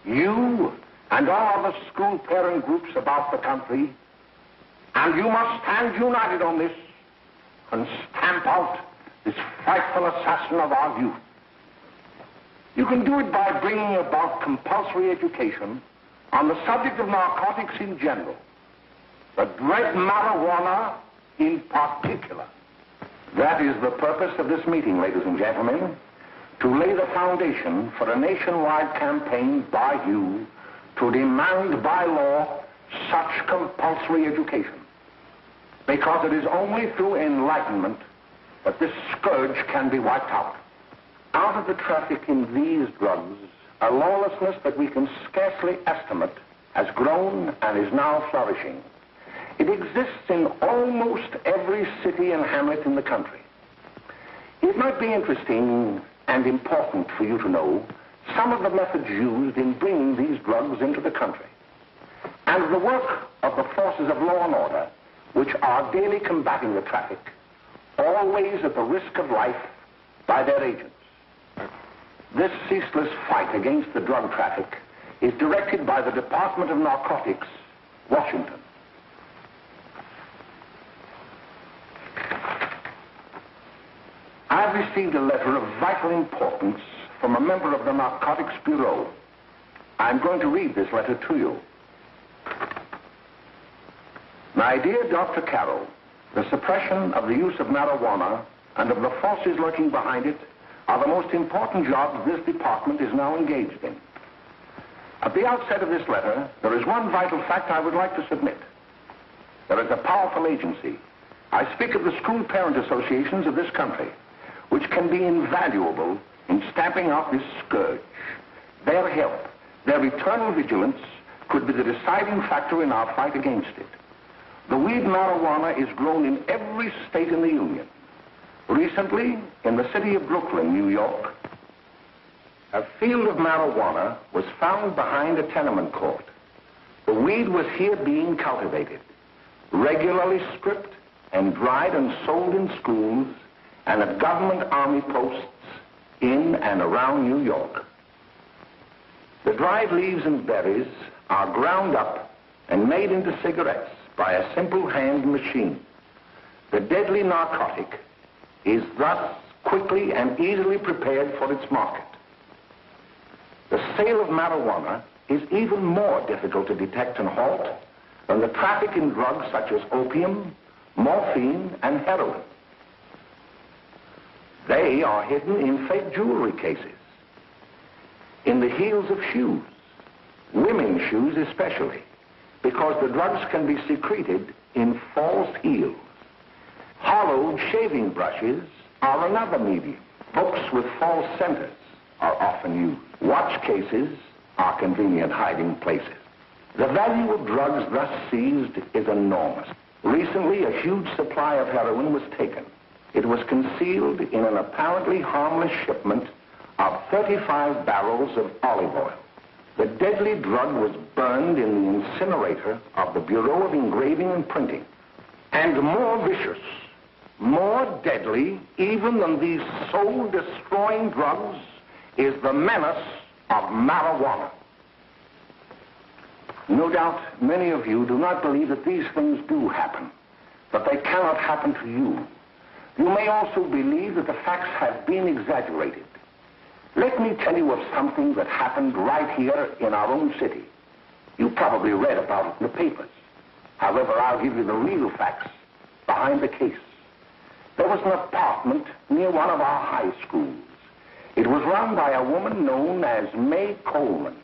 You and all other school parent groups about the country, and you must stand united on this and stamp out this frightful assassin of our youth. You can do it by bringing about compulsory education on the subject of narcotics in general, the dread marijuana in particular. That is the purpose of this meeting, ladies and gentlemen, to lay the foundation for a nationwide campaign by you to demand by law such compulsory education. Because it is only through enlightenment that this scourge can be wiped out. Out of the traffic in these drugs, a lawlessness that we can scarcely estimate has grown and is now flourishing. It exists in almost every city and hamlet in the country. It might be interesting and important for you to know some of the methods used in bringing these drugs into the country, and the work of the forces of law and order, which are daily combating the traffic, always at the risk of life by their agents. This ceaseless fight against the drug traffic is directed by the Department of Narcotics, Washington. I've received a letter of vital importance from a member of the Narcotics Bureau. I'm going to read this letter to you. My dear Dr. Carroll, the suppression of the use of marijuana and of the forces lurking behind it are the most important jobs this department is now engaged in. At the outset of this letter, there is one vital fact I would like to submit. There is a powerful agency. I speak of the school parent associations of this country, which can be invaluable in stamping out this scourge. Their help, their eternal vigilance, could be the deciding factor in our fight against it. The weed marijuana is grown in every state in the Union. Recently, in the city of Brooklyn, New York, a field of marijuana was found behind a tenement court. The weed was here being cultivated, regularly stripped and dried and sold in schools and at government army posts in and around New York. The dried leaves and berries are ground up and made into cigarettes by a simple hand machine. The deadly narcotic is thus quickly and easily prepared for its market. The sale of marijuana is even more difficult to detect and halt than the traffic in drugs such as opium, morphine, and heroin. They are hidden in fake jewelry cases, in the heels of shoes, women's shoes especially, because the drugs can be secreted in false heels. Hollowed shaving brushes are another medium. Books with false centers are often used. Watch cases are convenient hiding places. The value of drugs thus seized is enormous. Recently, a huge supply of heroin was taken. It was concealed in an apparently harmless shipment of 35 barrels of olive oil. The deadly drug was burned in the incinerator of the Bureau of Engraving and Printing. And more vicious, more deadly, even than these soul-destroying drugs, is the menace of marijuana. No doubt many of you do not believe that these things do happen, that they cannot happen to you. You may also believe that the facts have been exaggerated. Let me tell you of something that happened right here in our own city. You probably read about it in the papers. However, I'll give you the real facts behind the case. There was an apartment near one of our high schools. It was run by a woman known as May Coleman.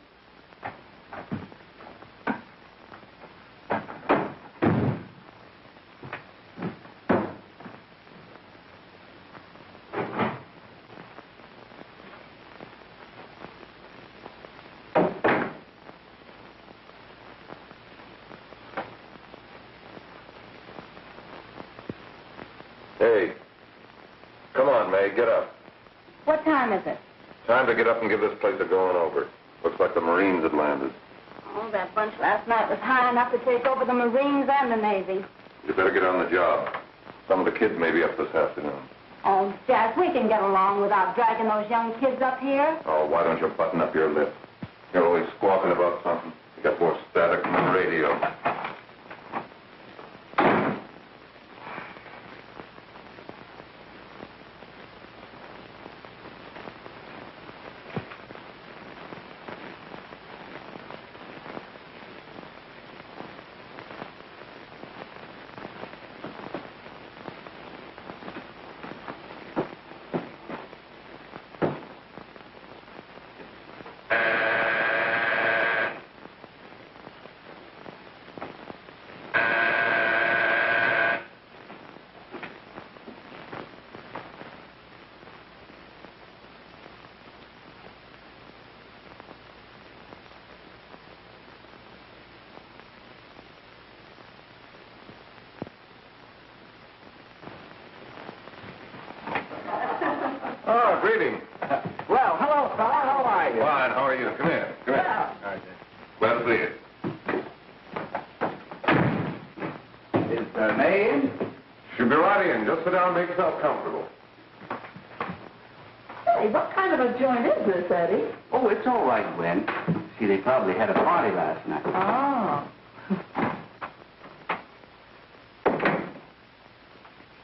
Hey, come on, May, get up. What time is it? Time to get up and give this place a going over. Looks like the Marines had landed. Oh, that bunch last night was high enough to take over the Marines and the Navy. You better get on the job. Some of the kids may be up this afternoon. Oh, Jack, we can get along without dragging those young kids up here. Oh, why don't you button up your lip? You're always squawking about something. You got more static than the radio. Oh, greetings. Well, hello, fella. How are you? Fine, how are you? Come here. Come here. Yeah. All right, glad to see you. Is May in? She'll be right in. Just sit down and make yourself comfortable. Hey, what kind of a joint is this, Eddie? Oh, it's all right, Gwen. See, they probably had a party last night. Oh.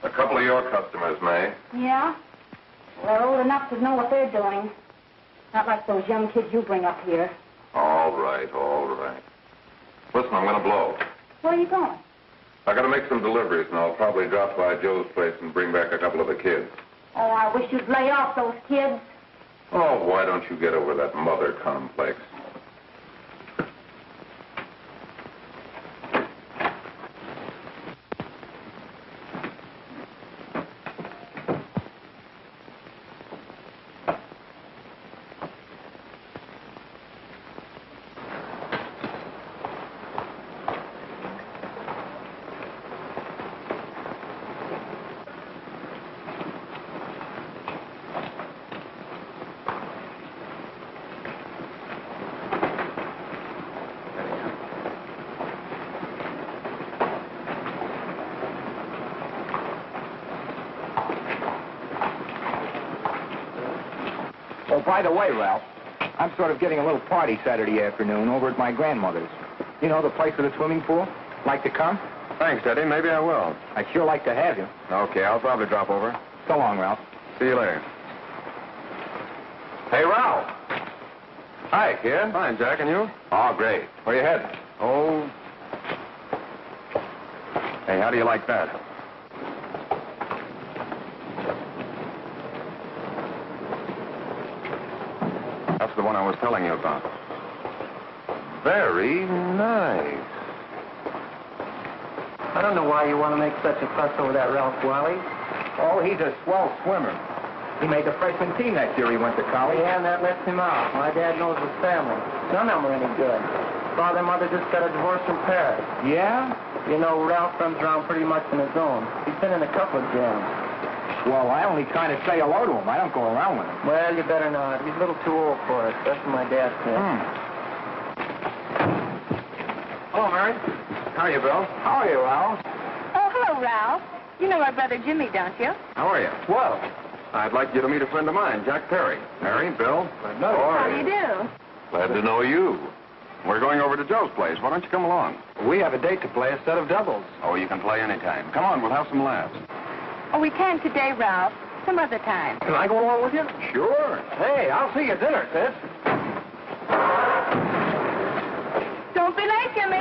A couple of your customers, May. Yeah? They're old enough to know what they're doing. Not like those young kids you bring up here. All right, all right. Listen, I'm going to blow. Where are you going? I got to make some deliveries, and I'll probably drop by Joe's place and bring back a couple of the kids. Oh, I wish you'd lay off those kids. Oh, why don't you get over that mother complex? Oh, by the way, Ralph, I'm sort of getting a little party Saturday afternoon over at my grandmother's. You know, the place with the swimming pool? Like to come? Thanks, Eddie. Maybe I will. I'd sure like to have you. Okay, I'll probably drop over. So long, Ralph. See you later. Hey, Ralph. Hi, kid. Fine, Jack, and you? Oh, great. Where you headed? Oh. Hey, how do you like that? That's the one I was telling you about. Very nice. I don't know why you want to make such a fuss over that Ralph Wally. Oh, he's a swell swimmer. He made the freshman team that year he went to college. Yeah, and that lets him out. My dad knows his family. None of them are any good. Father and mother just got a divorce from Paris. Yeah? You know, Ralph runs around pretty much on his own. He's been in a couple of jams. Well, I only kind of say hello to him. I don't go around with him. Well, you better not. He's a little too old for it. That's what my dad said. Hello, Mary. How are you, Bill? How are you, Ralph? Oh, hello, Ralph. You know our brother Jimmy, don't you? How are you? Well, I'd like you to meet a friend of mine, Jack Perry. Mary, Bill. How do you do? Glad to know you. We're going over to Joe's place. Why don't you come along? we have a date to play, a set of doubles. Oh, you can play anytime. Come on, we'll have some laughs. Oh, we can't today, Ralph. Some other time. Can I go along with you? Sure. Hey, I'll see you at dinner, sis. Don't be late, Jimmy.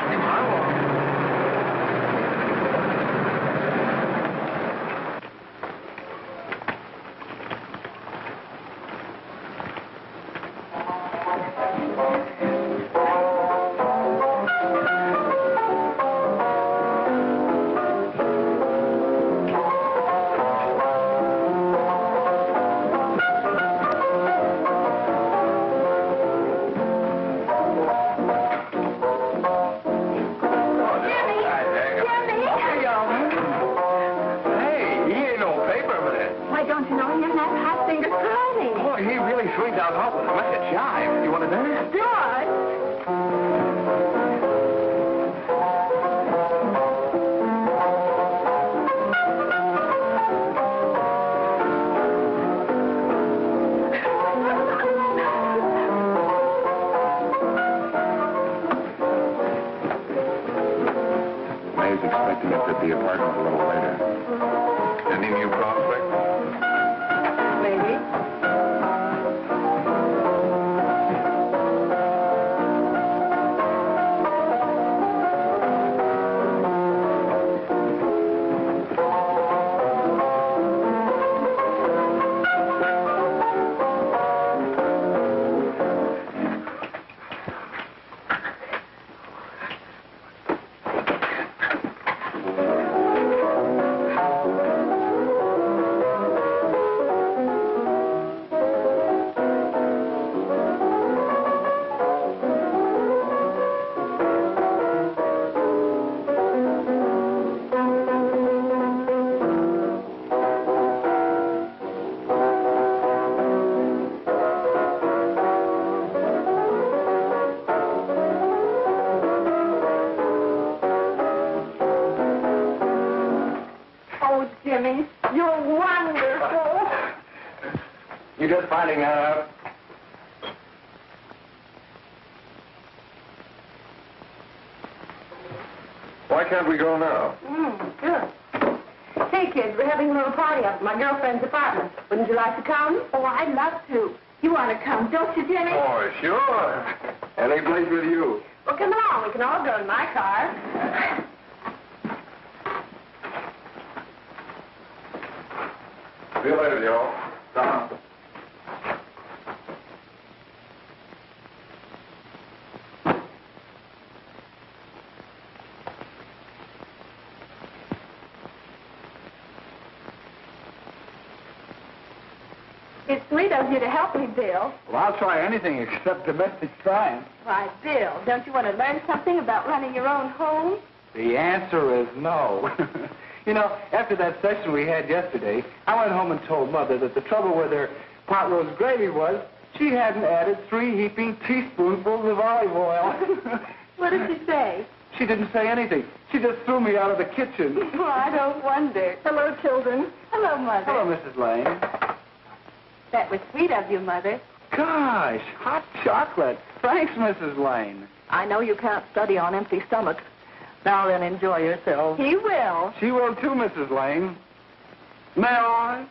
expect to get to the apartment a little later. Any new prospects? Maybe. You just finding that out? Why can't we go now? Sure. Hey, kids, we're having a little party up at my girlfriend's apartment. Wouldn't you like to come? Oh, I'd love to. You want to come, don't you, Jimmy? Oh, sure. Any place with you. Well, come along. We can all go in my car. See you later, Joe. Tom. It's sweet of you to help me, Bill. Well, I'll try anything except domestic science. Why, Bill, don't you want to learn something about running your own home? The answer is no. You know, after that session we had yesterday, I went home and told Mother that the trouble with her pot roast gravy was she hadn't added 3 heaping teaspoonfuls of olive oil. What did she say? She didn't say anything. She just threw me out of the kitchen. Oh, I don't wonder. Hello, children. Hello, Mother. Hello, Mrs. Lane. That was sweet of you, Mother. Gosh, hot chocolate. Thanks, Mrs. Lane. I know you can't study on empty stomachs. Now then, enjoy yourself. He will. She will too, Mrs. Lane. May I?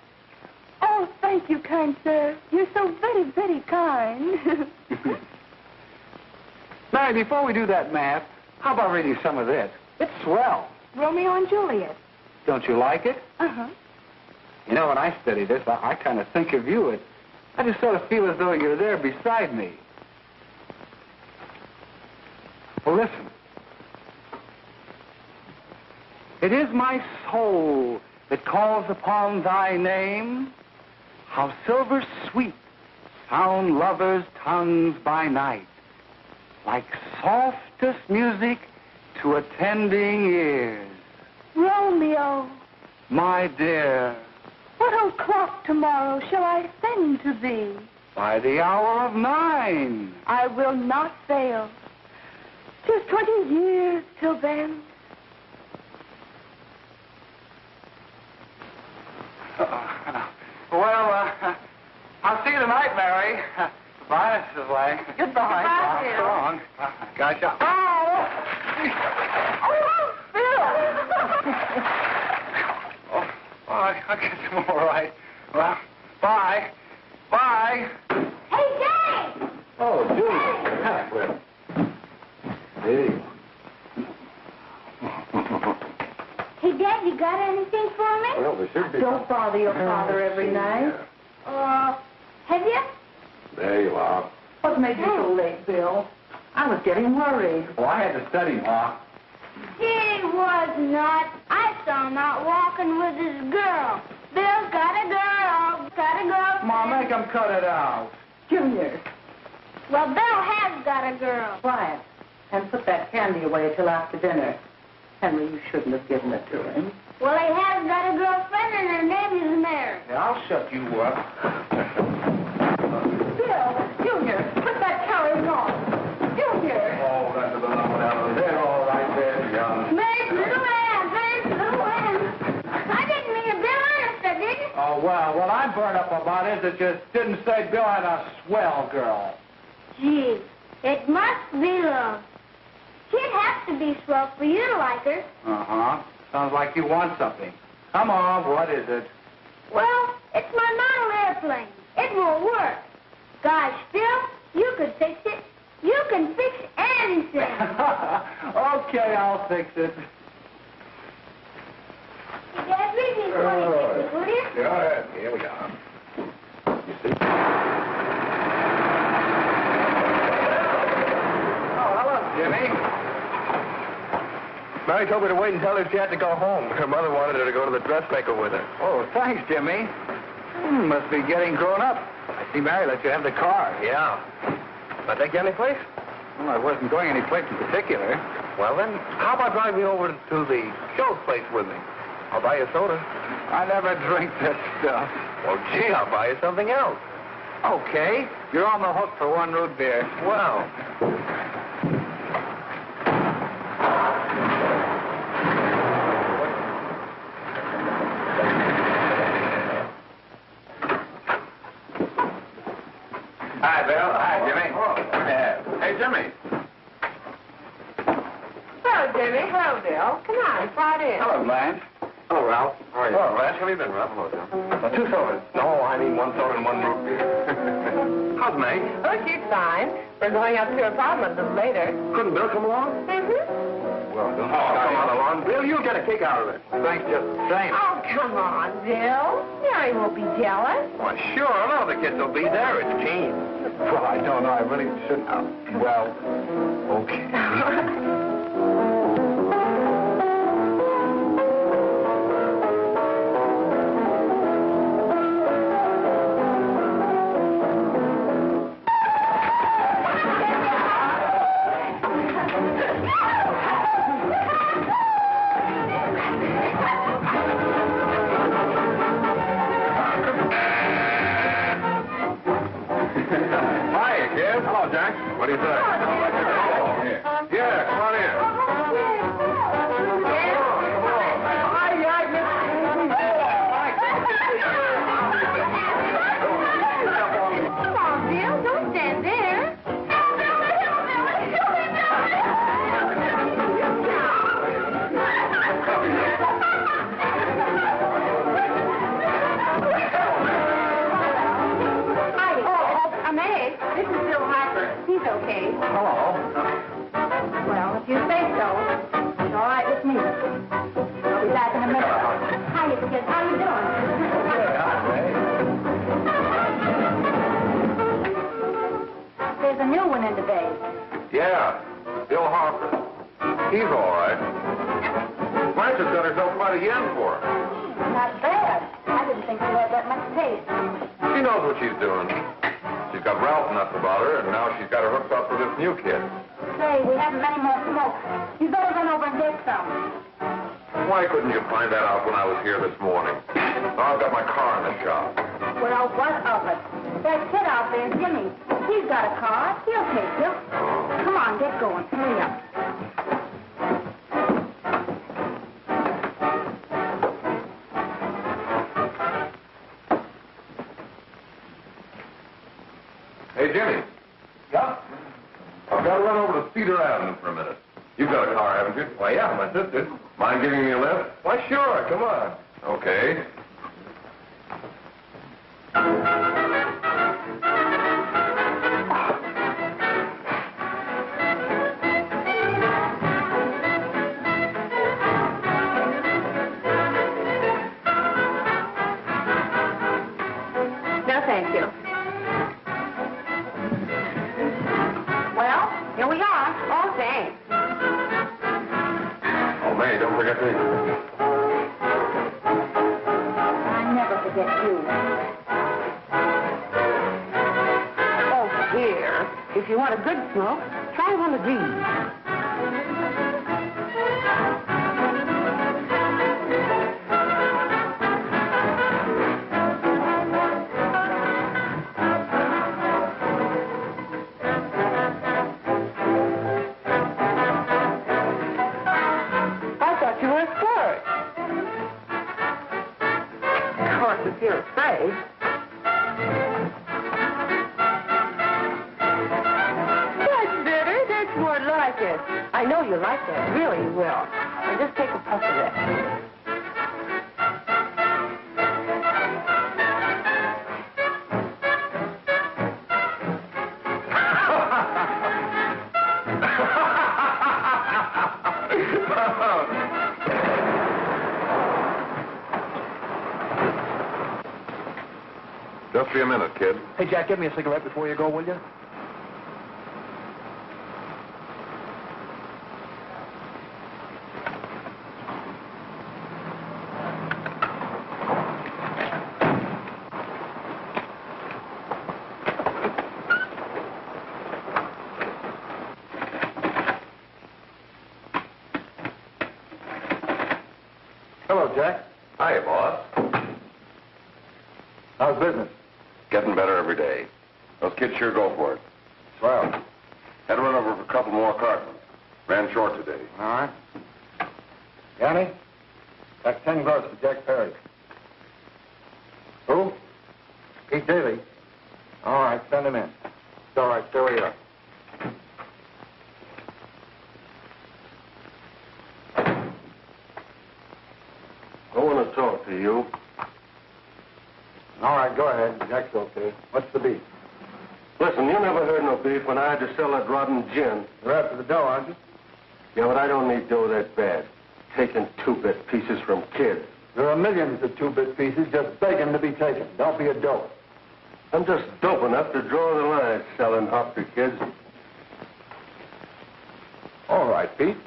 Oh, thank you, kind sir. You're so very, very kind. Mary, before we do that math, how about reading some of this? It's swell. Romeo and Juliet. Don't you like it? Uh-huh. You know, when I study this, I kind of think of you. I just sort of feel as though you're there beside me. Well, listen. It is my soul that calls upon thy name. How silver sweet sound lovers' tongues by night, like softest music to attending ears. Romeo, My dear, what o'clock tomorrow shall I send to thee? by the hour of 9. I will not fail. 'Tis 20 years till then. I'll see you tonight, Mary. Bye, Mrs. Lang. Goodbye. Goodbye, Bill. So long. Gotcha. I'll get them all right. Well, bye. Bye. Hey, Jay! Oh, Julie. Hey. Hey, Dad, you got anything for me? Well, there should be. Don't bother your father every night. Have you? There you are. What made you so late, Bill? I was getting worried. Well, I had to study, Ma. He was not. I saw him out walking with his girl. Bill's got a girl. Got a girl. Ma, make him cut it out. Junior, Well, Bill has got a girl. quiet. And put that candy away till after dinner. Henry, you shouldn't have given it to him. Well, he has got a girlfriend, and her name is Mary. Yeah, I'll shut you up. Bill, Junior, put that carriage on. Junior! Oh, that's a little down there. All right there, young. Mary's little Ann. Mary's little Ann. I didn't mean to Bill honest, I didn't. Oh, well, what I burned up about is it just didn't say Bill had a swell girl. Gee, it must be love. She'd have to be swell for you to like her. Uh-huh. Sounds like you want something. Come on, what is it? Well, it's my model airplane. It won't work. Gosh, Phil, you could fix it. You can fix anything. Okay, I'll fix it. Dad, read me 20 will you? Yeah, here we are. You see? Oh, hello, Jimmy. Mary told me to wait and tell her she had to go home. Her mother wanted her to go to the dressmaker with her. Oh, thanks, Jimmy. Must be getting grown up. I see Mary let you have the car. Yeah. I take you any place? Well, I wasn't going any place in particular. Well, then, how about driving you over to the show place with me? I'll buy you a soda. I never drink that stuff. Well, gee, I'll buy you something else. Okay. You're on the hook for one root beer. Well. Hi, Bill. Hi, Jimmy. Hey, Jimmy. Hello, Jimmy. Hello, Bill. Come on, slide in. Hello, Blanche. Hello, Ralph. How are you? Hello, Ralph. How have you been, Ralph? Hello, Bill. 2 sodas. No, I mean 1 soda and 1 root beer. How's May? Oh, she's fine. We're going up to her apartment a little later. Couldn't Bill come along? Well, don't Come on along. Bill, you'll get a kick out of it. Thanks just the same. Oh, come on, Bill. Mary won't be jealous. Why, sure. None of the kids will be there. It's keen. Well, I don't know. I really shouldn't. Well, okay. Hi, kid. Hello, Jack. What do you say? Yeah, come on in. Come on, Bill. Don't stand there. I'm Egg. This is Bill Harper. He's okay. Hello. Well, if you say so, it's all right with me. I'll be back in a minute. Hi, kids. How you doing? There's a new one in the bay. Yeah, Bill Harper. He's all right. Blanche has got herself quite a yen for her. Not bad. I didn't think she had that much taste. She knows what she's doing. She's got Ralph nuts about her, and now she's got her hooked up with this new kid. Say, we haven't many more smoke. You better run over and get some. Why couldn't you find that out when I was here this morning? Now I've got my car in the shop. Well, what of it? That kid out there, Jimmy, he's got a car. He'll take you. Come on, get going. Hurry up. Hey, Jimmy. Yeah? I've got to run over to Cedar Avenue for a minute. You've got a car, haven't you? Why, yeah, my sister. Mind giving me a lift? Why, sure. Come on. Okay. No, thank you. Well, here we are. Oh, thanks. Oh, May, don't forget me. I never forget you. Oh, dear. If you want a good smoke, try one of these. If you're afraid. That's better. That's more like like this. I know you like that. Really, you will. Now just take a puff of that. Just be a minute, kid. Hey, Jack, give me a cigarette before you go, will you? Hello, Jack. Hi, boss. How's business? Getting better every day. Those kids sure go for it. Swell. Had to run over for a couple more cartons. Ran short today. All right. Yanni, that's 10 gross for Jack Perry. Who? Pete Daly. All right, send him in. It's all right, stay where you are. I want to talk to you. All right, go ahead. Jack's okay. What's the beef? Listen, you never heard no beef when I had to sell that rotten gin. You're after the dough, aren't you? Yeah, but I don't need dough that bad. Taking two-bit pieces from kids. There are millions of two-bit pieces just begging to be taken. Don't be a dope. I'm just dope enough to draw the line selling up to kids. All right, Pete.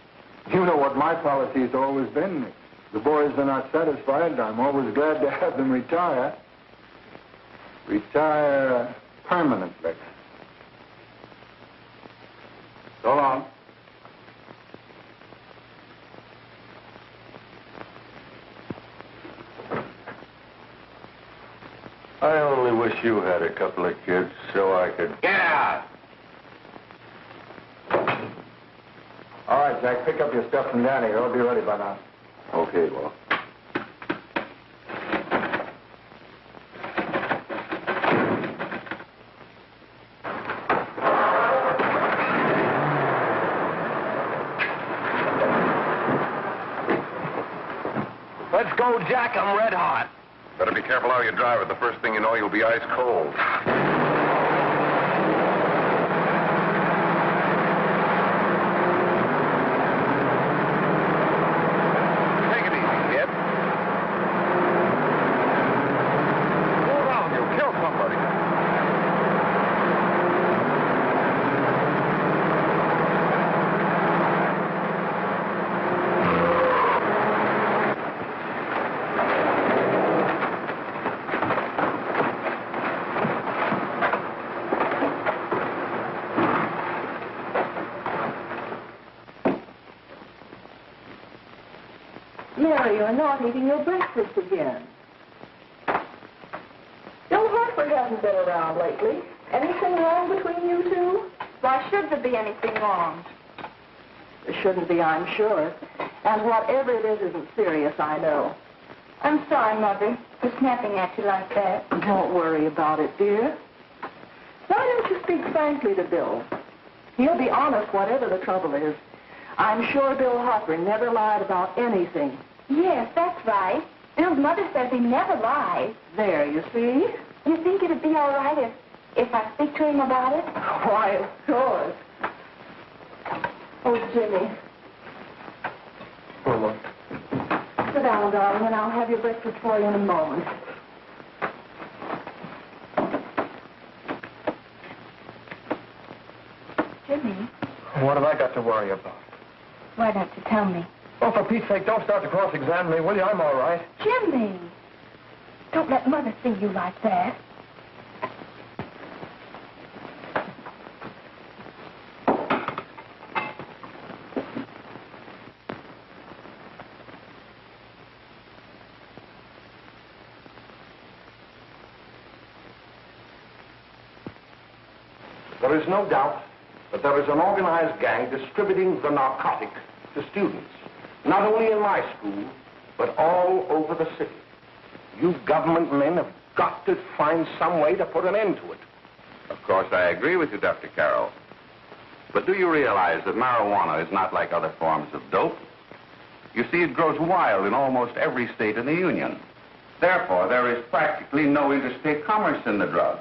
You know what my policy has always been. If the boys are not satisfied, I'm always glad to have them retire. Retire permanently. So long. I only wish you had a couple of kids so I could... Get out! All right, Jack, pick up your stuff from down here. I'll be ready by now. Okay, well. Let's go, Jack. I'm red hot. Better be careful how you drive it. The first thing you know, you'll be ice cold. Take it easy, kid. Slow down, you'll kill somebody. Mary, you're not eating your breakfast again. Bill Hartford hasn't been around lately. Anything wrong between you two? Why should there be anything wrong? There shouldn't be, I'm sure. And whatever it is isn't serious, I know. I'm sorry, Mother, for snapping at you like that. Don't worry about it, dear. Why don't you speak frankly to Bill? He'll be honest whatever the trouble is. I'm sure Bill Hartford never lied about anything. Yes, that's right. Bill's mother says he never lies. There, you see? You think it'd be all right if I speak to him about it? Why, of course. Oh, Jimmy. Oh, look. Sit down, darling, and I'll have your breakfast for you in a moment. Jimmy, What have I got to worry about? why don't you tell me? Oh, for Pete's sake, don't start to cross-examine me, will you? I'm all right. Jimmy! Don't let Mother see you like that. There is no doubt that there is an organized gang distributing the narcotic to students, not only in my school, but all over the city. You government men have got to find some way to put an end to it. Of course, I agree with you, Dr. Carroll. But do you realize that marijuana is not like other forms of dope? You see, it grows wild in almost every state in the Union. Therefore, there is practically no interstate commerce in the drug.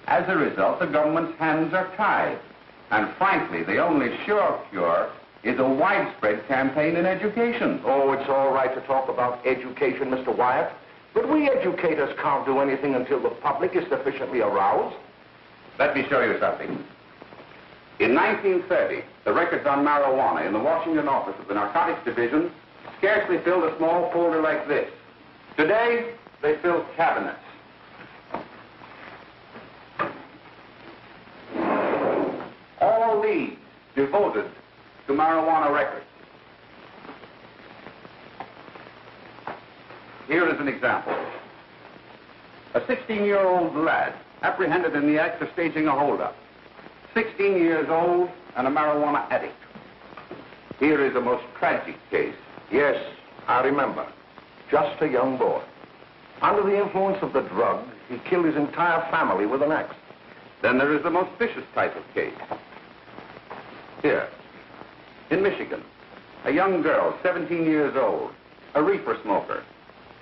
As a result, the government's hands are tied. And frankly, the only sure cure is a widespread campaign in education. Oh, it's all right to talk about education, Mr. Wyatt. But we educators can't do anything until the public is sufficiently aroused. Let me show you something. In 1930, the records on marijuana in the Washington office of the Narcotics Division scarcely filled a small folder like this. Today, they fill cabinets. All these devoted to marijuana records. Here is an example. A 16-year-old lad apprehended in the act of staging a holdup. 16 years old and a marijuana addict. Here is a most tragic case. Yes, I remember. Just a young boy. Under the influence of the drug, he killed his entire family with an axe. Then there is the most vicious type of case. Here, in Michigan, a young girl, 17 years old, a reefer smoker,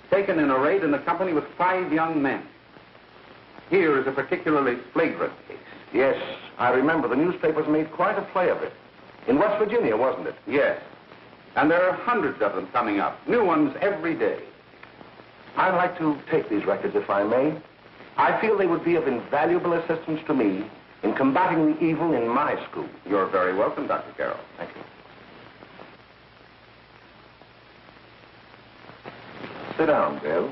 taken in a raid in the company with 5 young men. Here is a particularly flagrant case. Yes, I remember. The newspapers made quite a play of it. In West Virginia, wasn't it? Yes. And there are hundreds of them coming up, new ones every day. I'd like to take these records, if I may. I feel they would be of invaluable assistance to me in combating the evil in my school. You're very welcome, Dr. Carroll. Thank you. Sit down, Bill.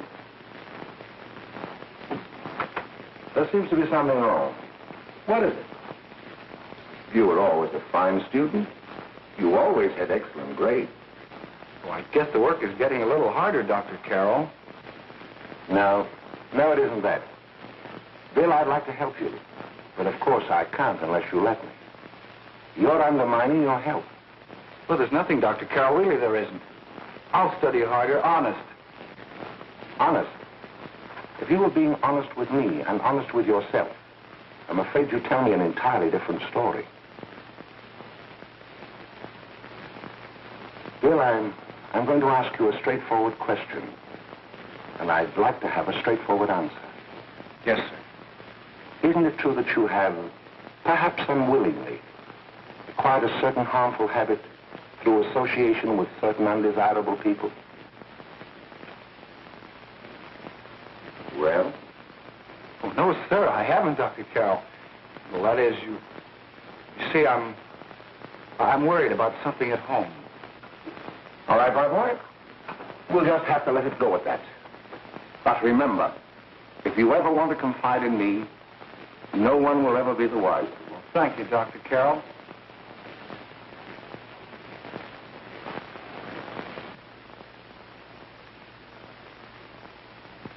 There seems to be something wrong. What is it? You were always a fine student. You always had excellent grades. Well, I guess the work is getting a little harder, Dr. Carroll. No, it isn't that. Bill, I'd like to help you. But of course I can't unless you let me. You're undermining your health. Well, there's nothing, Dr. Carroll. Really, there isn't. I'll study harder, honest. Honest? If you were being honest with me and honest with yourself, I'm afraid you'd tell me an entirely different story. Bill, I'm going to ask you a straightforward question. And I'd like to have a straightforward answer. Yes, sir. Isn't it true that you have, perhaps unwillingly, acquired a certain harmful habit through association with certain undesirable people? Well? Oh, no, sir, I haven't, Dr. Carroll. Well, that is, you see, I'm worried about something at home. All right, my boy. We'll just have to let it go at that. But remember, if you ever want to confide in me, no one will ever be the wiser. Well, thank you, Dr. Carroll.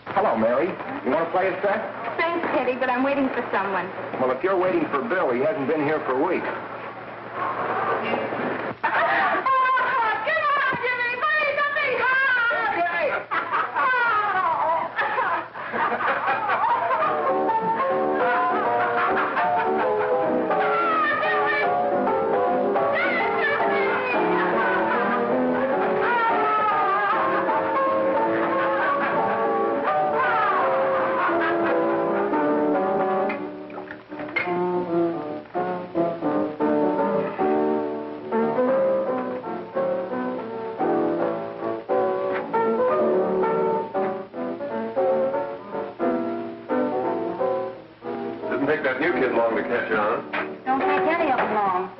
Hello, Mary. You want to play a set? Thanks, Teddy, but I'm waiting for someone. Well, if you're waiting for Bill, he hasn't been here for weeks. Take that new kid long to catch on. Don't take any of them long.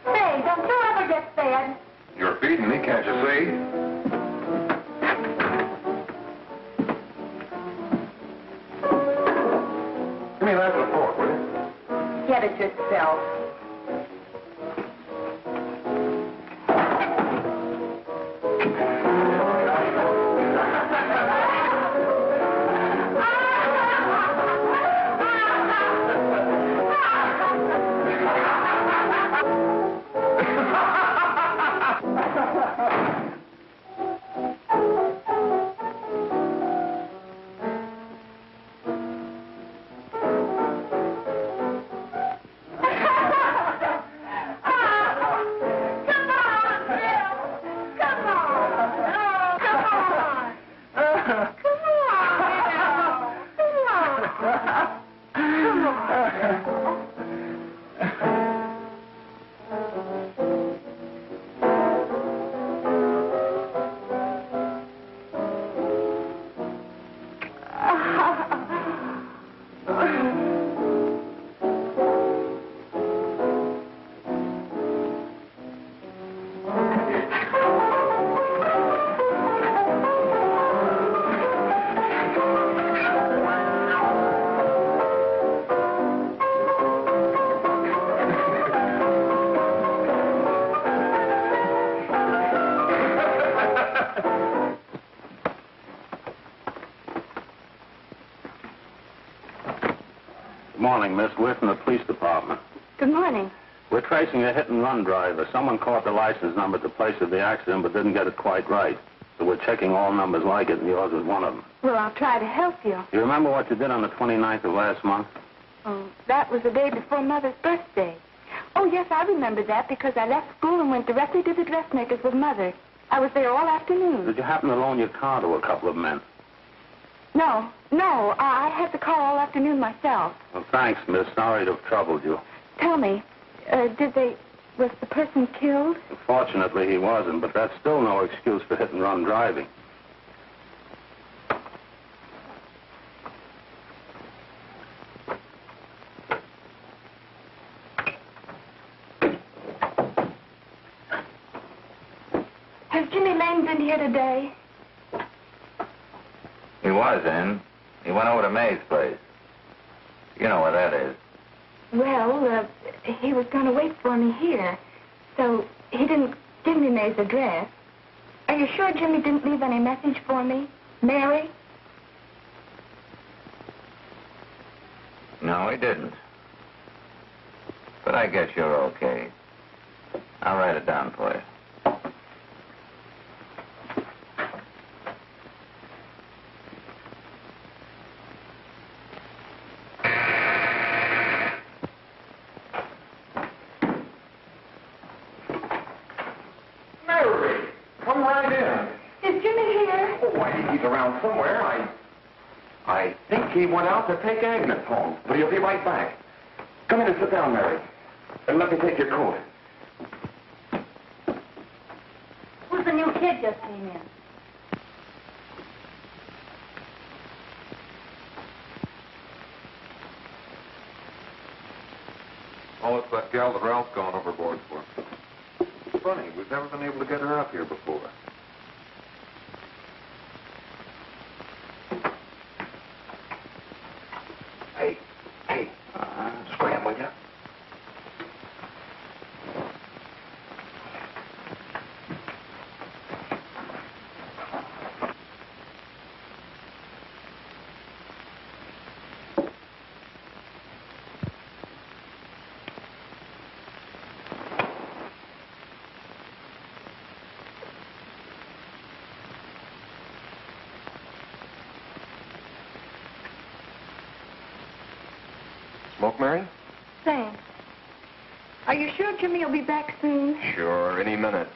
Say, don't you ever get fed? You're feeding me, can't you see? Give me that with a fork, will you? Get it yourself. Good morning, Miss. We're from the police department. Good morning. We're tracing a hit-and-run driver. Someone caught the license number at the place of the accident but didn't get it quite right. So we're checking all numbers like it, and yours is one of them. Well, I'll try to help you. You remember what you did on the 29th of last month? Oh, that was the day before Mother's birthday. Oh, yes, I remember that because I left school and went directly to the dressmaker's with Mother. I was there all afternoon. Did you happen to loan your car to a couple of men? No. I had the car all afternoon myself. Well, thanks, miss. Sorry to have troubled you. Tell me, was the person killed? Fortunately, he wasn't, but that's still no excuse for hit-and-run driving. Has Jimmy Lane been here today? He was in. He went over to May's place. You know where that is. Well, he was going to wait for me here, so he didn't give me May's address. Are you sure Jimmy didn't leave any message for me? Mary? No, he didn't. But I guess you're okay. I'll write it down for you. Come right in. Is Jimmy here? Oh, he's around somewhere. I think he went out to take Agnes home, but he'll be right back. Come in and sit down, Mary. And let me take your coat. Who's the new kid just came in? Oh, it's that gal that Ralph's gone overboard for. Funny, we've never been able to get her up here before. Hey, scram, will ya? Smoke, Mary? Thanks. Are you sure Jimmy will be back soon? Sure, any minute.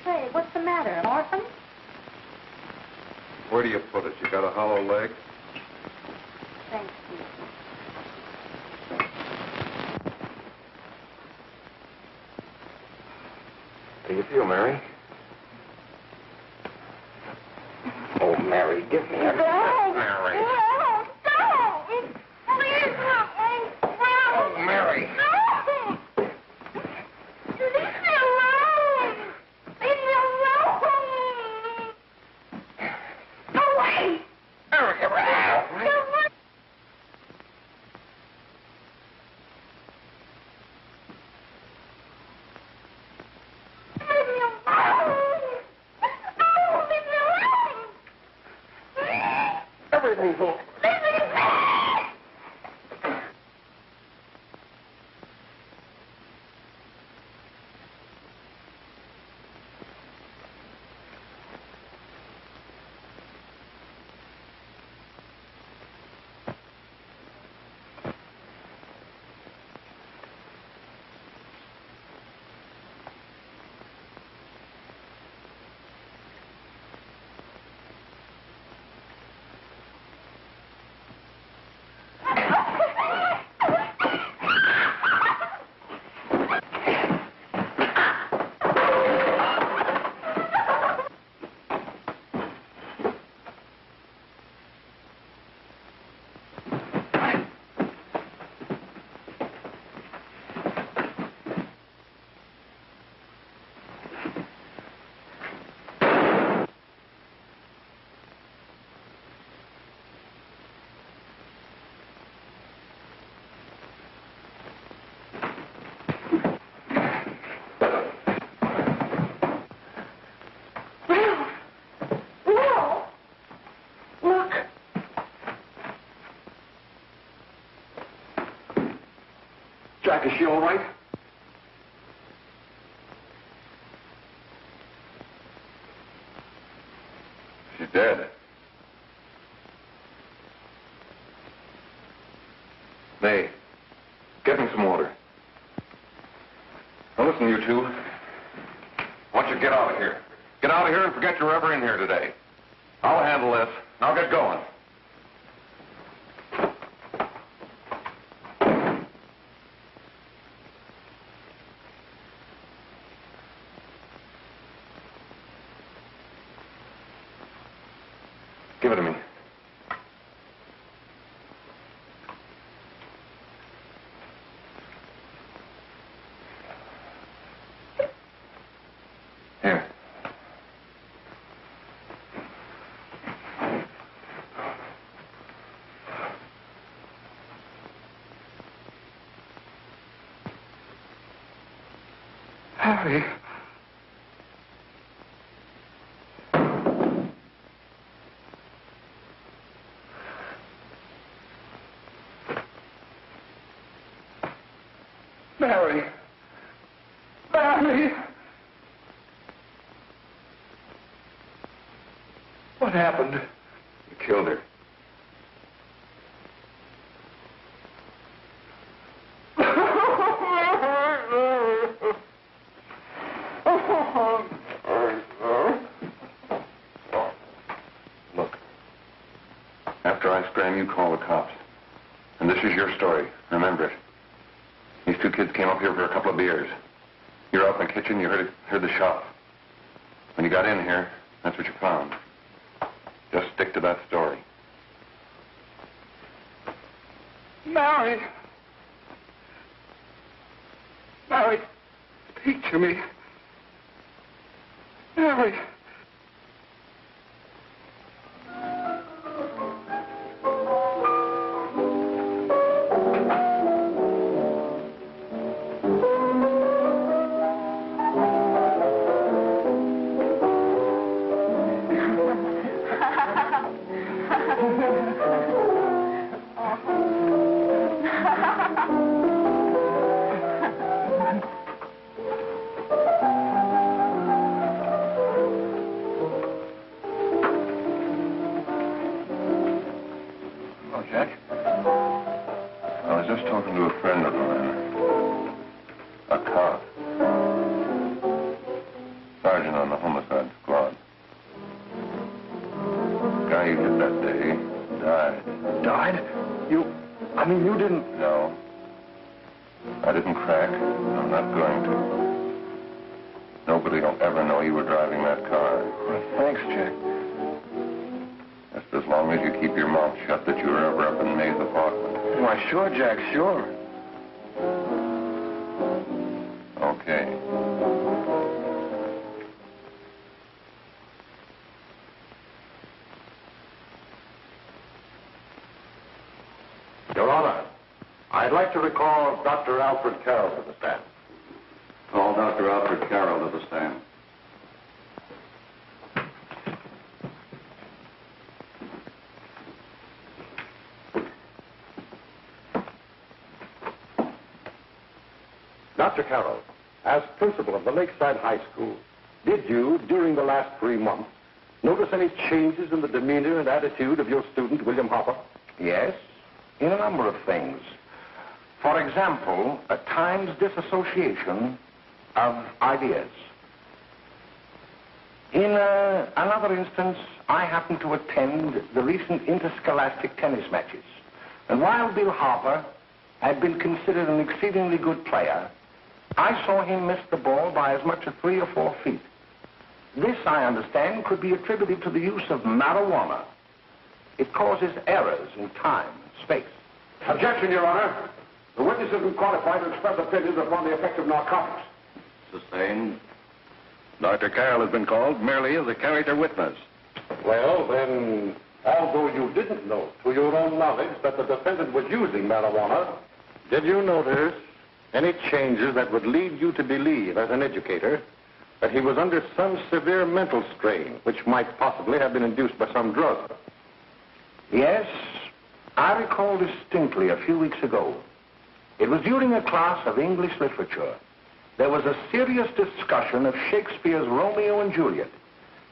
Hey, what's the matter, an orphan? Where do you put it? You got a hollow leg? Thank you. How do you feel, Mary? Oh, Mary, give me a... Mary. No, don't. Please, no. Oh, Mary. No. Leave me alone. Leave me alone. Go away. Mary, get out. Go away. Leave me alone. Oh, leave me alone. Everything's all... Leave me alone. Jack, is she all right? She's dead. May, get me some water. Now listen, you two. I want you to get out of here. Get out of here and forget you're ever in here today. I'll handle this. Now get going. Give it to me. Here. Harry. Mary. Mary. What happened? You killed her. Look. After I scram, you call the cops. And this is your story. Remember it. These two kids came up here for a couple of beers. You're out in the kitchen, you heard the shot. When you got in here, that's what you found. Just stick to that story. Mary. Mary, speak to me. Mary. Nobody will ever know you were driving that car. Well, thanks, Jack. Just as long as you keep your mouth shut that you were ever up in May's apartment. Why, sure, Jack, sure. Okay. Your Honor, I'd like to recall Dr. Alfred Carroll to the stand. Call Dr. Alfred Carroll to the stand. Dr. Carroll, as principal of the Lakeside High School, did you, during the last 3 months, notice any changes in the demeanor and attitude of your student, William Hopper? Yes, in a number of things. For example, at times disassociation of ideas. In another instance, I happened to attend the recent interscholastic tennis matches. And while Bill Harper had been considered an exceedingly good player, I saw him miss the ball by as much as 3 or 4 feet. This, I understand, could be attributed to the use of marijuana. It causes errors in time and space. Objection, Your Honor. The witness has been qualified to express opinions upon the effect of narcotics. Sustained. Dr. Carroll has been called merely as a character witness. Well, then, although you didn't know to your own knowledge that the defendant was using marijuana, did you notice any changes that would lead you to believe, as an educator, that he was under some severe mental strain, which might possibly have been induced by some drug? Yes, I recall distinctly a few weeks ago. It was during a class of English literature. There was a serious discussion of Shakespeare's Romeo and Juliet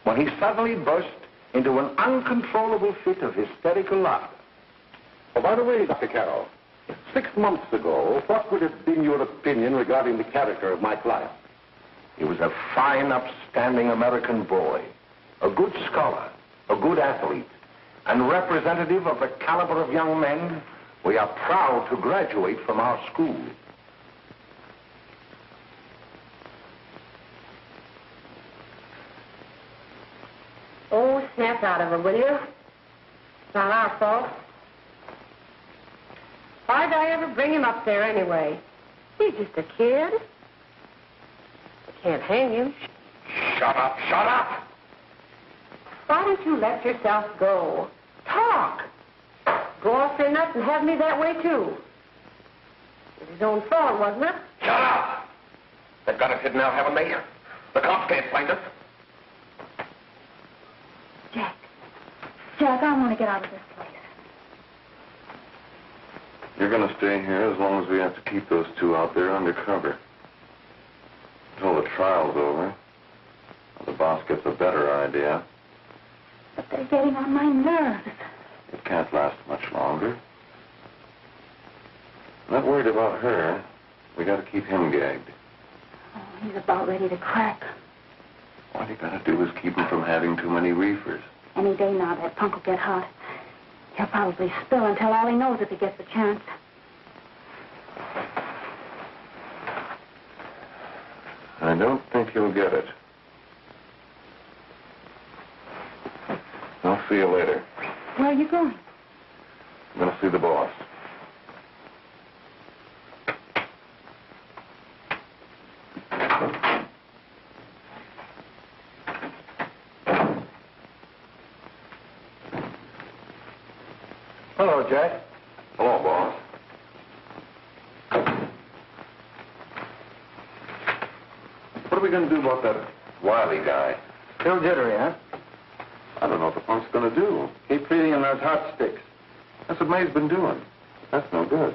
when he suddenly burst into an uncontrollable fit of hysterical laughter. Oh, by the way, Dr. Carroll, 6 months ago, what would have been your opinion regarding the character of my client? He was a fine, upstanding American boy, a good scholar, a good athlete, and representative of the caliber of young men we are proud to graduate from our school. Oh, snap out of it, will you? It's not our fault. Why'd I ever bring him up there anyway? He's just a kid. I can't hang him. Shut up, shut up! Why don't you let yourself go? Talk. Go off your nut and have me that way, too. It was his own fault, wasn't it? Shut up! They've got us hidden out, haven't they? The cops can't find us. Jack, I want to get out of this place. You're going to stay here as long as we have to keep those two out there undercover. Until the trial's over. The boss gets a better idea. But they're getting on my nerves. It can't last much longer. I'm not worried about her. We got to keep him gagged. Oh, he's about ready to crack. What you got to do is keep him from having too many reefers. Any day now, that punk will get hot. He'll probably spill and tell all he knows if he gets the chance. I don't think he'll get it. I'll see you later. Where are you going? I'm going to see the boss. Hello, Jack. Hello, boss. What are we going to do about that Wiley guy? Still jittery, huh? I don't know what the punk's going to do. Keep feeding him those hot sticks. That's what May's been doing. That's no good.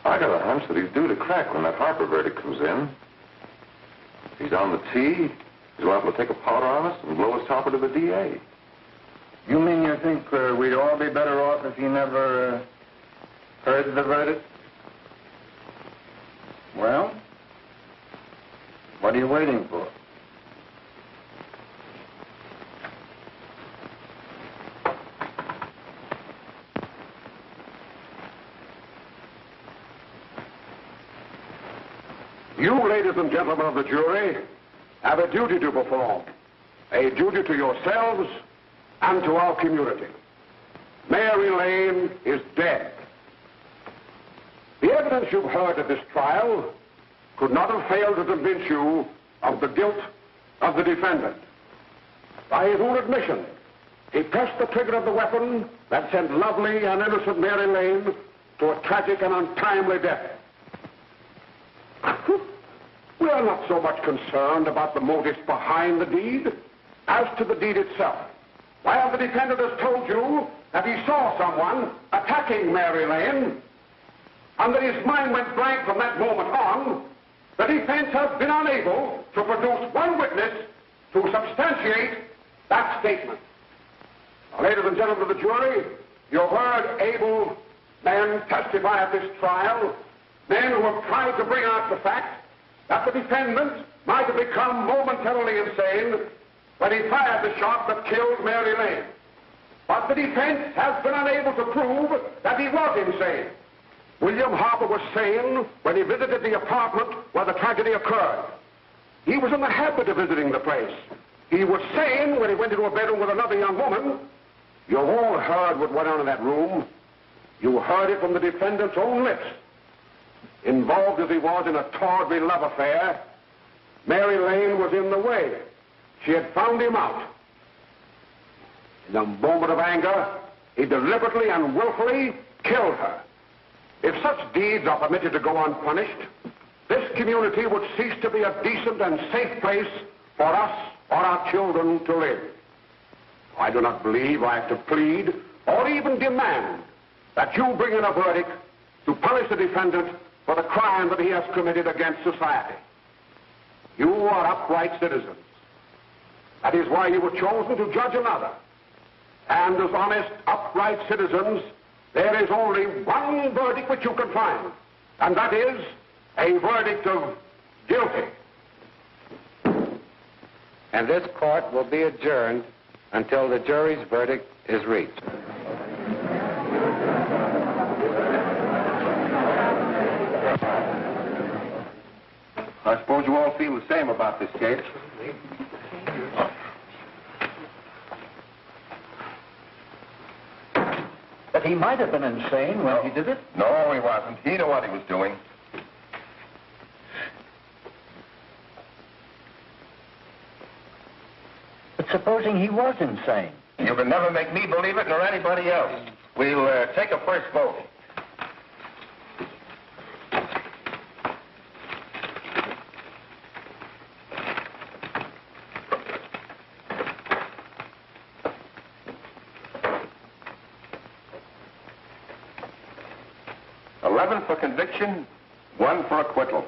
I got a hunch that he's due to crack when that Harper verdict comes in. If he's on the tee, he's liable to take a powder on us and blow his topper to the DA. You mean you think we'd all be better off if he never heard the verdict? Well, what are you waiting for? You, ladies ladies and gentlemen of the jury, have a duty to perform. A duty to yourselves and to our community. Mary Lane is dead. The evidence you've heard at this trial could not have failed to convince you of the guilt of the defendant. By his own admission, he pressed the trigger of the weapon that sent lovely and innocent Mary Lane to a tragic and untimely death. We are not so much concerned about the motives behind the deed as to the deed itself. While the defendant has told you that he saw someone attacking Mary Lane, and that his mind went blank from that moment on, the defense has been unable to produce one witness to substantiate that statement. Now, ladies and gentlemen of the jury, you've heard able men testify at this trial, men who have tried to bring out the fact that the defendant might have become momentarily insane when he fired the shot that killed Mary Lane. But the defense has been unable to prove that he was insane. William Harper was sane when he visited the apartment where the tragedy occurred. He was in the habit of visiting the place. He was sane when he went into a bedroom with another young woman. You've all heard what went on in that room. You heard it from the defendant's own lips. Involved as he was in a tawdry love affair, Mary Lane was in the way. She had found him out. In a moment of anger, he deliberately and willfully killed her. If such deeds are permitted to go unpunished, this community would cease to be a decent and safe place for us or our children to live. I do not believe I have to plead or even demand that you bring in a verdict to punish the defendant for the crime that he has committed against society. You are upright citizens. That is why you were chosen to judge another. And as honest, upright citizens, there is only one verdict which you can find, and that is a verdict of guilty. And this court will be adjourned until the jury's verdict is reached. I suppose you all feel the same about this case. But he might have been insane when he did it. No, he wasn't. He knew what he was doing. But supposing he was insane? You can never make me believe it nor anybody else. We'll take a first vote. For conviction, 1 for acquittal.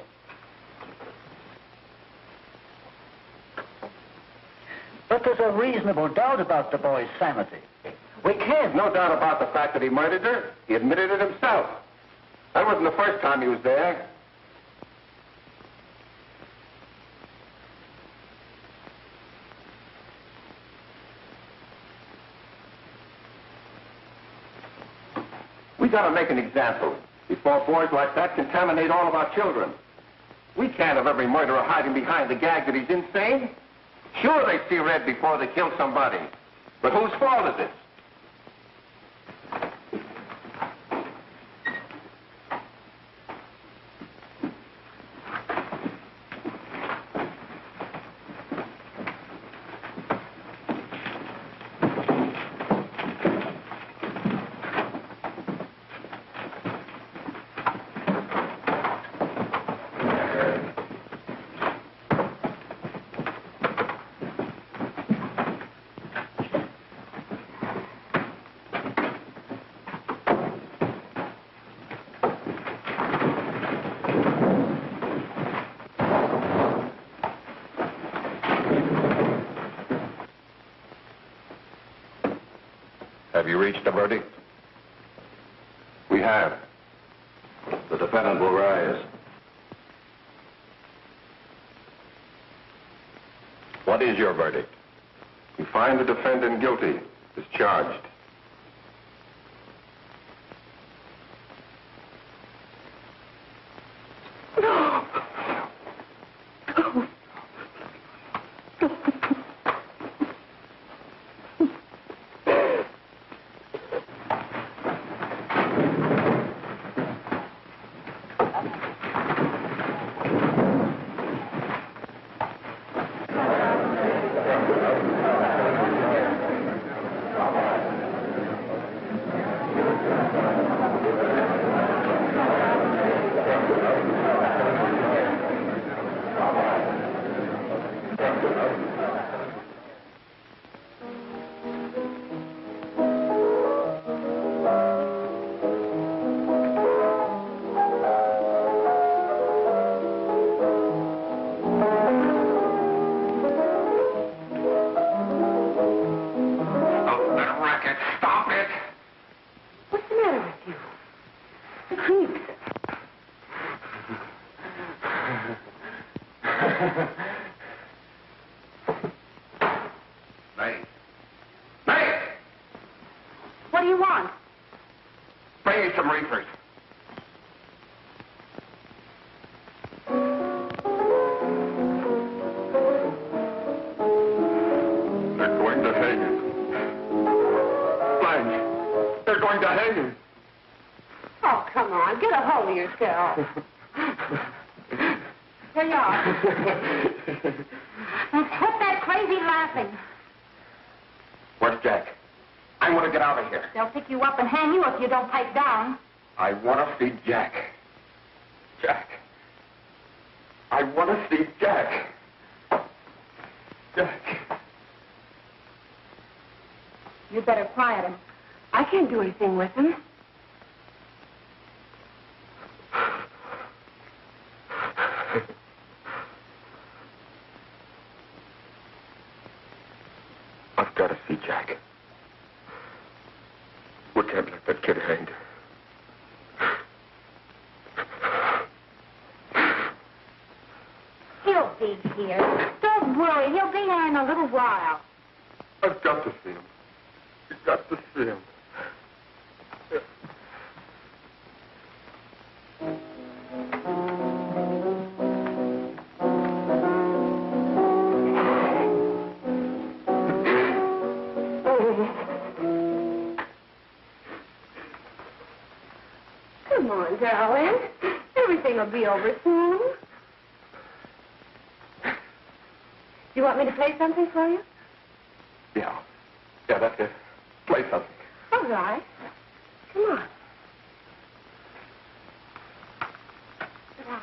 But there's a reasonable doubt about the boy's sanity. We can't. No doubt about the fact that he murdered her. He admitted it himself. That wasn't the first time he was there. We gotta make an example before boys like that contaminate all of our children. We can't have every murderer hiding behind the gag that he's insane. Sure, they see red before they kill somebody. But whose fault is it? Have you reached a verdict? We have. The defendant will rise. What is your verdict? We find the defendant guilty, as charged. What do you want? Bring me some reefers. They're going to hang him. Blanche, they're going to hang him. Oh, come on. Get a hold of yourself. Here you are. Now, quit that crazy laughing. Where's Jack? I want to get out of here. They'll pick you up and hang you if you don't pipe down. I want to see Jack. Jack. I want to see Jack. Jack. You'd better quiet him. I can't do anything with him. I've got to see Jack. We can't let that kid hang. He'll be here. Don't worry. He'll be here in a little while. I've got to see him. You've got to see him. Come on, darling. Everything will be over soon. You want me to play something for you? Yeah. Yeah, that's it. Play something. All right. Come on. Sit down.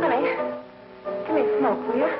Honey, give me a smoke, will you?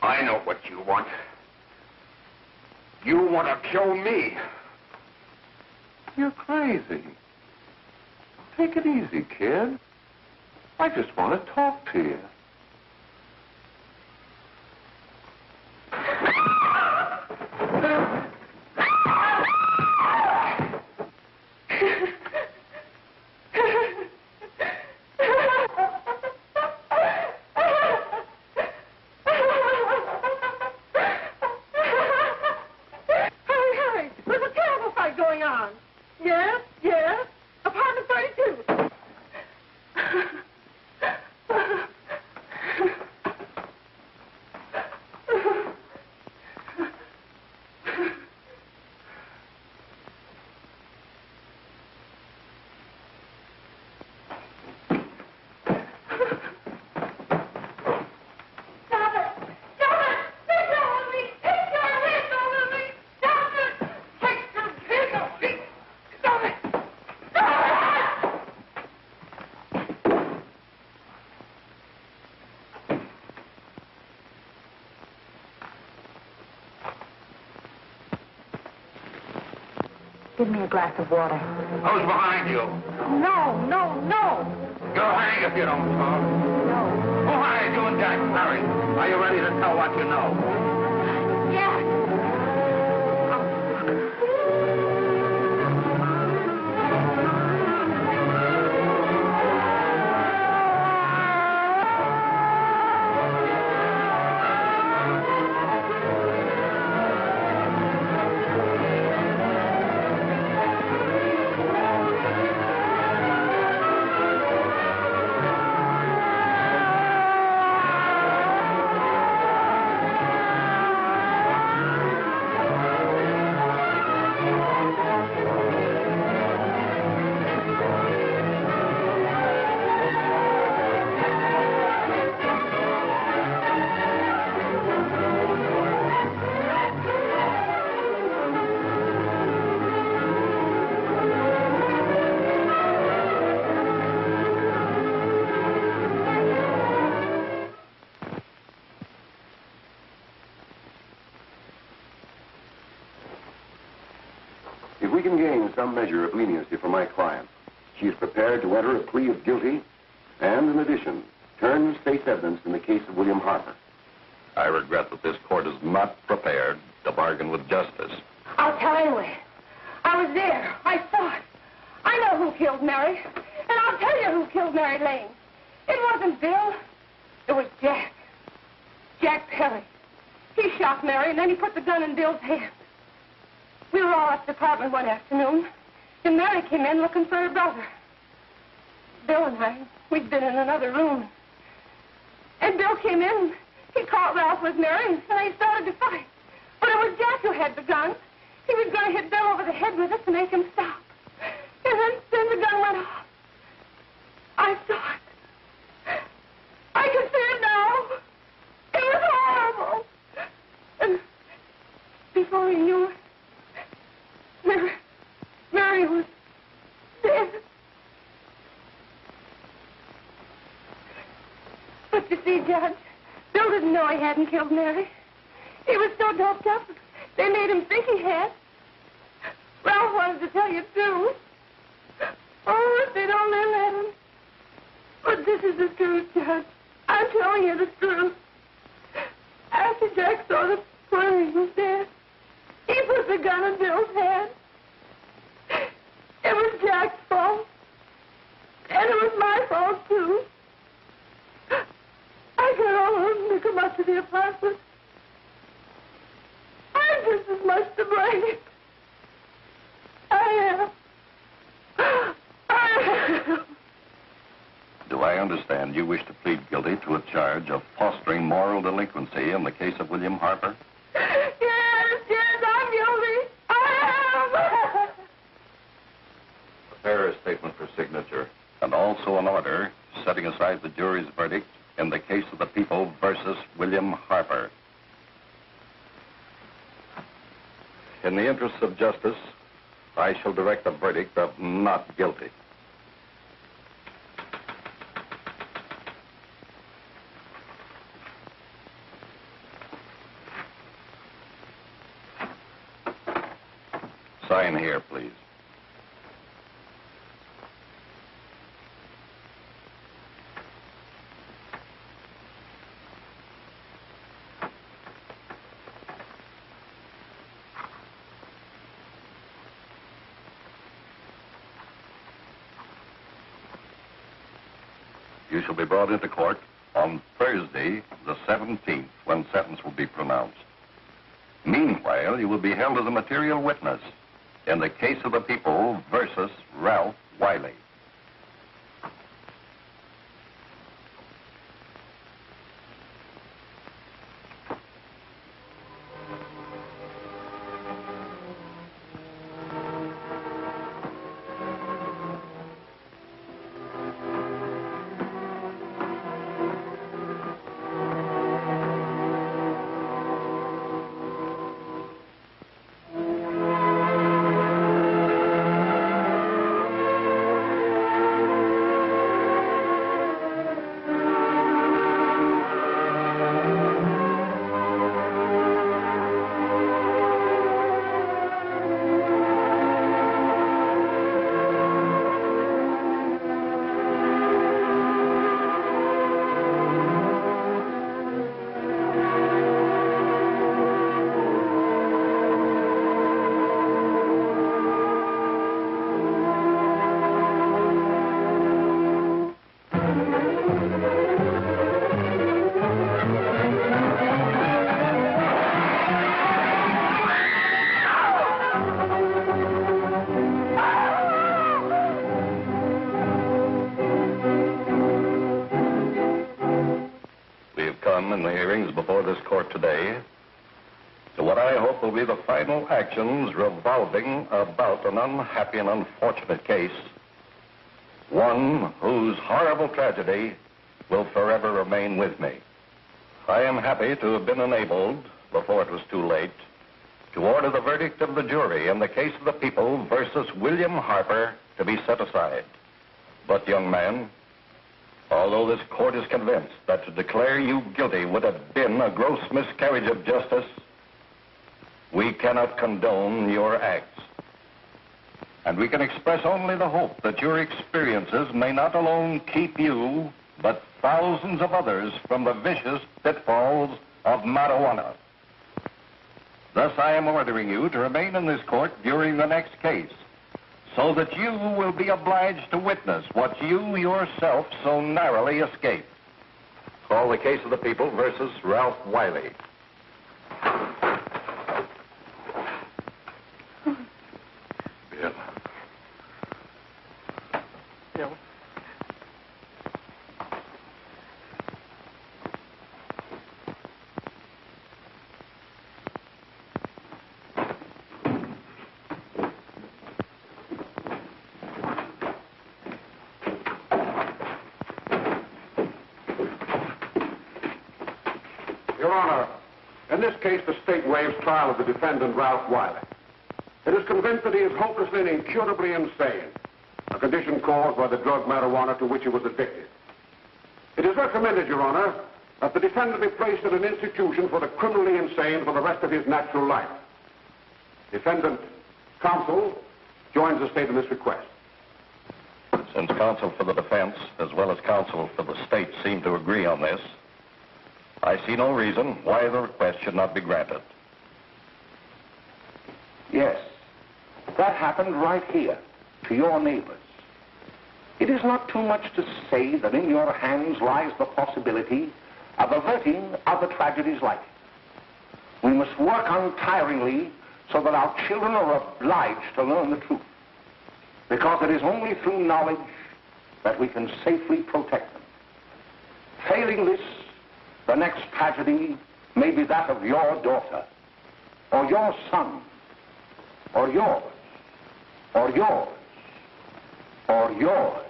I know what you want. You want to kill me. You're crazy. Take it easy, kid. I just want to talk to you. Give me a glass of water. Who's behind you? No, no, no. You'll hang if you don't talk. No. Who hired you and Jack? Hurry. Are you ready to tell what you know? Jack. If we can gain some measure of leniency for my client, she is prepared to enter a plea of guilty and, in addition, turn the state's evidence in the case of William Harper. I regret that this court is not prepared to bargain with justice. I'll tell anyway. I was there. I saw it. I know who killed Mary. And I'll tell you who killed Mary Lane. It wasn't Bill. It was Jack. Jack Perry. He shot Mary, and then he put the gun in Bill's hand. We were all at the apartment one afternoon, and Mary came in looking for her brother. Bill and I, we'd been in another room. And Bill came in. He caught Ralph with Mary, and they started to fight. But it was Jack who had the gun. He was going to hit Bill over the head with it to make him stop. And then the gun went off. I saw it. I can see it now. It was horrible. And before he knew it, Mary was dead. But you see, Judge, Bill didn't know he hadn't killed Mary. He was so doped up, they made him think he had. Ralph wanted to tell you, too. Oh, if they'd only let him. But this is the truth, Judge. I'm telling you the truth. After Jack saw the plane he was dead, he put the gun in Bill's hand. It was Jack's fault. And it was my fault, too. I got all of them to come up to the apartment. I'm just as much to blame. I am. Do I understand you wish to plead guilty to a charge of fostering moral delinquency in the case of William Harper? Yes, I'm guilty. I am. Prepare a statement for signature, and also an order setting aside the jury's verdict in the case of the people versus William Harper. In the interests of justice, I shall direct a verdict of not guilty. Sign here, please. You shall be brought into court on Thursday, the 17th, when sentence will be pronounced. Meanwhile, you will be held as a material witness in the case of the people versus Ralph Wiley. come in the hearings before this court today to what I hope will be the final actions revolving about an unhappy and unfortunate case, one whose horrible tragedy will forever remain with me. I am happy to have been enabled, before it was too late, to order the verdict of the jury in the case of the people versus William Harper to be set aside. But, young man, although this court is convinced that to declare you guilty would have been a gross miscarriage of justice, we cannot condone your acts. And we can express only the hope that your experiences may not alone keep you, but thousands of others from the vicious pitfalls of marijuana. Thus, I am ordering you to remain in this court during the next case, so that you will be obliged to witness what you yourself so narrowly escaped. Call the case of the people versus Ralph Wiley. Bill. Bill. Your Honor, in this case, the state waives trial of the defendant, Ralph Wiley. It is convinced that he is hopelessly and incurably insane, a condition caused by the drug marijuana to which he was addicted. It is recommended, Your Honor, that the defendant be placed in an institution for the criminally insane for the rest of his natural life. Defendant counsel joins the state in this request. Since counsel for the defense, as well as counsel for the state, seem to agree on this, I see no reason why the request should not be granted. Yes, that happened right here, to your neighbors. It is not too much to say that in your hands lies the possibility of averting other tragedies like it. We must work untiringly so that our children are obliged to learn the truth, because it is only through knowledge that we can safely protect them. Failing this, the next tragedy may be that of your daughter, or your son, or yours, or yours, or yours.